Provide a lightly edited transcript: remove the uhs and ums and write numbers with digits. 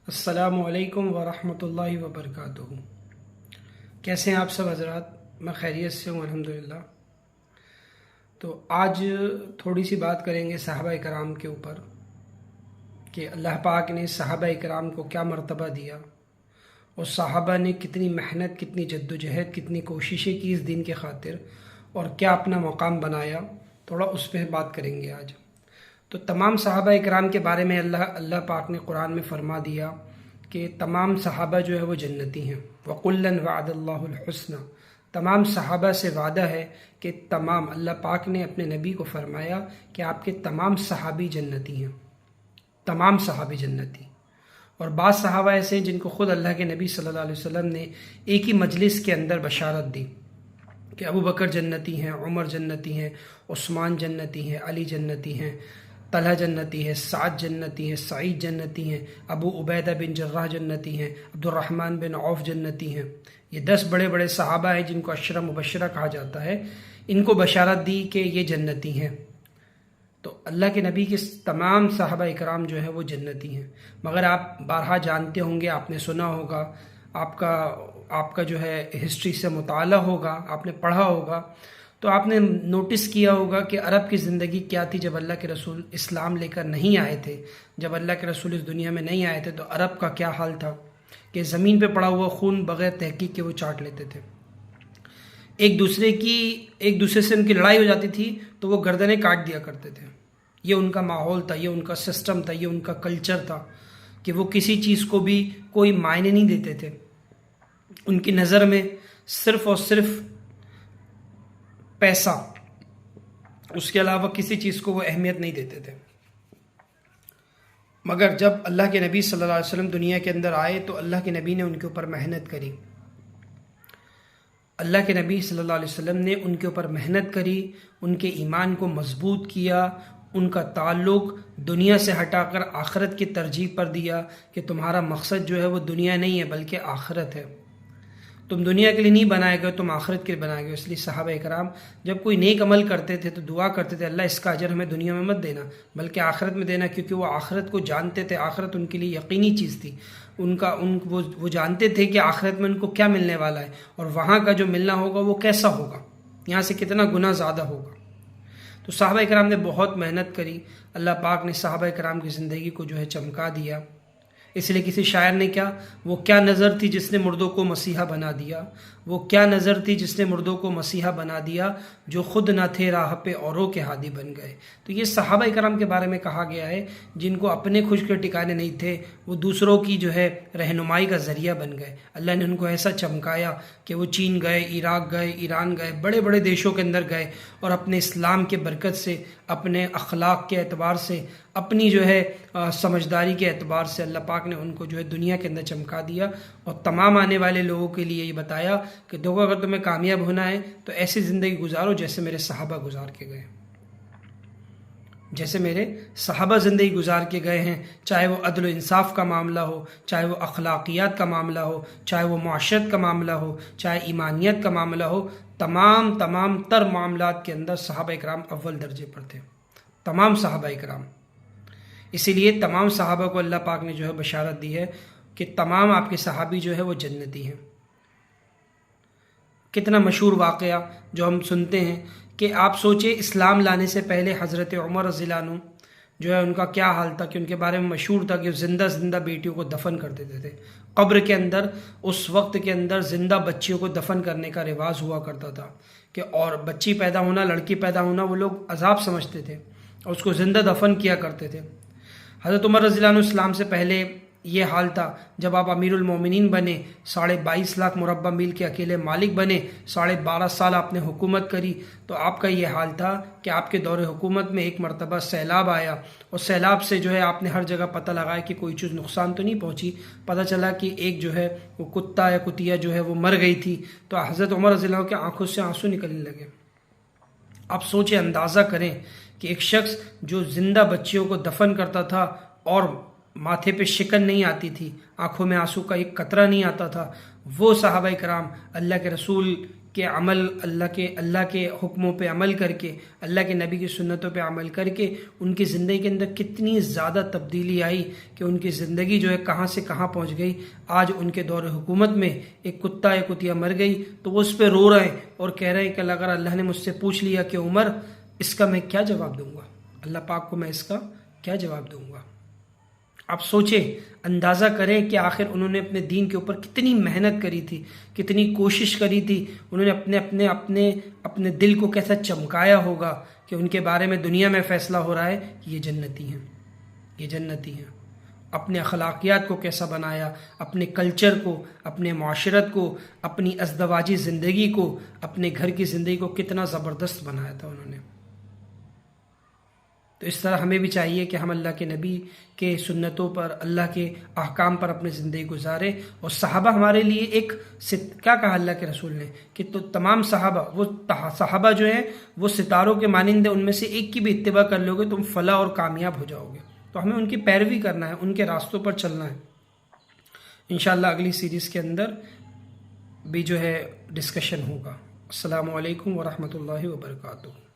अस्सलामुअलैकुम वरहमतुल्लाहि वबरकातुहू। कैसे हैं आप सब हज़रात? मैं खैरियत से हूँ अल्हम्दुलिल्लाह। तो आज थोड़ी सी बात करेंगे सहाबा इकराम के ऊपर कि अल्लाह पाक ने सहाबा इकराम को क्या मर्तबा दिया और सहाबा ने कितनी मेहनत, कितनी जद्दोजहद, कितनी कोशिशें की इस दीन के खातिर और क्या अपना मकाम बनाया। थोड़ा उस पर बात करेंगे आज। तो तमाम सहाबा इकराम के बारे में अल्लाह पाक ने कुरान में फरमा दिया कि तमाम सहाबा जो है वो जन्नती हैं। वकुल्लन वअदल्लाहुल हुस्ना, तमाम सहाबा से वादा है कि तमाम, अल्लाह पाक ने अपने नबी को फरमाया कि आपके तमाम सहाबी जन्नती हैं, तमाम सहाबी जन्नती। और बाद सहाबा ऐसे हैं जिनको खुद अल्लाह के नबी सल्लल्लाहु अलैहि वसल्लम ने एक ही मजलिस के अंदर बशारत दी कि अबू बकर जन्नती हैं, उमर जन्नती हैं, उस्मान जन्नती हैं, अली जन्नती हैं, तलहा जन्नती है, साद जन्नती है, सईद जन्नती हैं, अबू उबैदा बिन जर्राह जन्नती हैं, अब्दुर्रहमान बिन औफ जन्नती हैं। ये 10 बड़े बड़े सहाबा हैं जिनको अशरा मुबशरा कहा जाता है। इनको बशारत दी कि ये जन्नती हैं। तो अल्लाह के नबी के तमाम सहाबा इकराम जो है वो जन्नती हैं। मगर आप बारहा जानते होंगे, आपने सुना होगा, आपका जो है हिस्ट्री से मुताला होगा, आपने पढ़ा होगा, तो आपने नोटिस किया होगा कि अरब की ज़िंदगी क्या थी जब अल्लाह के रसूल इस्लाम लेकर नहीं आए थे। जब अल्लाह के रसूल इस दुनिया में नहीं आए थे तो अरब का क्या हाल था कि ज़मीन पे पड़ा हुआ खून बग़ैर तहकीक के वो चाट लेते थे। एक दूसरे से उनकी लड़ाई हो जाती थी तो वो गर्दनें काट दिया करते थे। ये उनका माहौल था, ये उनका सिस्टम था, ये उनका कल्चर था कि वो किसी चीज़ को भी कोई मायने नहीं देते थे। उनकी नज़र में सिर्फ़ और सिर्फ पैसा, उसके अलावा किसी चीज़ को वो अहमियत नहीं देते थे। मगर जब अल्लाह के नबी सल्लल्लाहु अलैहि वसल्लम दुनिया के अंदर आए तो अल्लाह के नबी ने उनके ऊपर मेहनत करी। अल्लाह के नबी सल्लल्लाहु अलैहि वसल्लम ने उनके ऊपर मेहनत करी, उनके ईमान को मजबूत किया, उनका ताल्लुक़ दुनिया से हटाकर आखिरत की तरजीह पर दिया कि तुम्हारा मकसद जो है वो दुनिया नहीं है बल्कि आखिरत है। तुम दुनिया के लिए नहीं बनाए गए, तुम आखिरत के लिए बनाए गए। इसलिए सहाबा इकराम जब कोई नेक अमल करते थे तो दुआ करते थे, अल्लाह इसका अजर हमें दुनिया में मत देना बल्कि आखिरत में देना, क्योंकि वो आखिरत को जानते थे। आखिरत उनके लिए यकीनी चीज़ थी। वो जानते थे कि आखिरत में उनको क्या मिलने वाला है और वहाँ का जो मिलना होगा वो कैसा होगा, यहाँ से कितना गुना ज़्यादा होगा। तो सहाबा इकराम ने बहुत मेहनत करी। अल्लाह पाक ने सहाबा इकराम की ज़िंदगी को जो है चमका दिया। इसलिए किसी शायर ने वो क्या नज़र थी जिसने मुर्दों को मसीहा बना दिया, वो क्या नज़र थी जिसने मुर्दों को मसीहा बना दिया, जो खुद न थे राह पे औरों के हादी बन गए। तो ये सहाबा इकराम के बारे में कहा गया है जिनको अपने खुद के ठिकाने नहीं थे, वो दूसरों की जो है रहनुमाई का ज़रिया बन गए। अल्लाह ने उनको ऐसा चमकाया कि वो चीन गए, इराक़ गए, ईरान गए, बड़े बड़े देशों के अंदर गए और अपने इस्लाम के बरकत से, अपने अखलाक के एतबार से, अपनी जो है समझदारी के एतबार से अल्लाह पाक ने उनको जो है दुनिया के अंदर चमका दिया और तमाम आने वाले लोगों के लिए ये बताया कि देखो, अगर तुम्हें कामयाब होना है तो ऐसी ज़िंदगी गुजारो जैसे मेरे सहाबा गुजार के गए, जैसे मेरे सहाबा ज़िंदगी गुजार के गए हैं। चाहे वो अदल व इंसाफ का मामला हो, चाहे वो अखलाकियात का मामला हो, चाहे वो मुआशरत का मामला हो, चाहे ईमानियत का मामला हो, तमाम तर मामलात के अंदर सहाबा इकराम अव्वल दर्जे पर थे, तमाम सहाबा इकराम। इसीलिए तमाम सहाबा को अल्लाह पाक ने जो है बशारत दी है कि तमाम आपके सहाबी जो है वो जन्नती हैं। कितना मशहूर वाक़या जो हम सुनते हैं कि आप सोचिए, इस्लाम लाने से पहले हज़रत उमर रज़ियल्लाहु अन्हु जो है उनका क्या हाल था कि उनके बारे में मशहूर था कि जिंदा बेटियों को दफन कर देते थे कब्र के अंदर। उस वक्त के अंदर जिंदा बच्चियों को दफन करने का रिवाज हुआ करता था कि, और बच्ची पैदा होना, लड़की पैदा होना वो लोग अजाब समझते थे और उसको ज़िंदा दफन किया करते थे। हज़रत उमर रज़ियल्लाहु अन्हु इस्लाम से पहले ये हाल था। जब आप अमीरुल मोमिनीन बने, 22.5 लाख मुरब्बा मील के अकेले मालिक बने, 12.5 साल आपने हुकूमत करी, तो आपका ये हाल था कि आपके दौरे हुकूमत में एक मरतबा सैलाब आया और सैलाब से जो है आपने हर जगह पता लगाया कि कोई चीज़ नुकसान तो नहीं पहुंची। पता चला कि एक जो है वो कुत्ता या कुतिया जो है वो मर गई थी। तो हज़रत उमर रज़ियल्लाहु अन्हु के आंखों से आंसू निकलने लगे। आप सोचे, अंदाज़ा करें कि एक शख्स जो ज़िंदा बच्चियों को दफन करता था और माथे पे शिकन नहीं आती थी, आंखों में आंसू का एक कतरा नहीं आता था, वो सहाबा इकराम अल्लाह के रसूल के अमल, अल्लाह के हुक्मों पे अमल करके, अल्लाह के नबी की सुन्नतों पे अमल करके उनकी ज़िंदगी के अंदर कितनी ज़्यादा तब्दीली आई कि उनकी ज़िंदगी जो है कहाँ से कहाँ पहुँच गई। आज उनके दौर हुकूमत में एक कुत्ता या कुतिया मर गई तो वो उस पर रो रहे हैं और कह रहे हैं कि अगर अल्लाह ने मुझसे पूछ लिया कि उमर इसका मैं क्या जवाब दूंगा, अल्लाह पाक को मैं इसका क्या जवाब दूंगा। आप सोचें, अंदाज़ा करें कि आखिर उन्होंने अपने दीन के ऊपर कितनी मेहनत करी थी, कितनी कोशिश करी थी। उन्होंने अपने अपने अपने अपने दिल को कैसा चमकाया होगा कि उनके बारे में दुनिया में फ़ैसला हो रहा है कि ये जन्नती हैं, ये जन्नती हैं। अपने अखलाकियात को कैसा बनाया, अपने कल्चर को, अपने माशरत को, अपनी अज़दवाजी ज़िंदगी को, अपने घर की ज़िंदगी को कितना ज़बरदस्त बनाया था उन्होंने। तो इस तरह हमें भी चाहिए कि हम अल्लाह के नबी के सुन्नतों पर, अल्लाह के अहकाम पर अपनी ज़िंदगी गुजारें। और सहाबा हमारे लिए एक क्या कहा अल्लाह के रसूल ने कि तो तमाम सहाबा जो हैं वो सितारों के मानिंदे, उनमें से एक की भी इत्तिबा कर लोगे तुम फलाह और कामयाब हो जाओगे। तो हमें उनकी पैरवी करना है, उनके रास्तों पर चलना है। इंशाअल्लाह अगली सीरीज़ के अंदर भी जो है डिस्कशन होगा। अस्सलामु अलैकुम वरहमतुल्लाहि वबरकातुहू।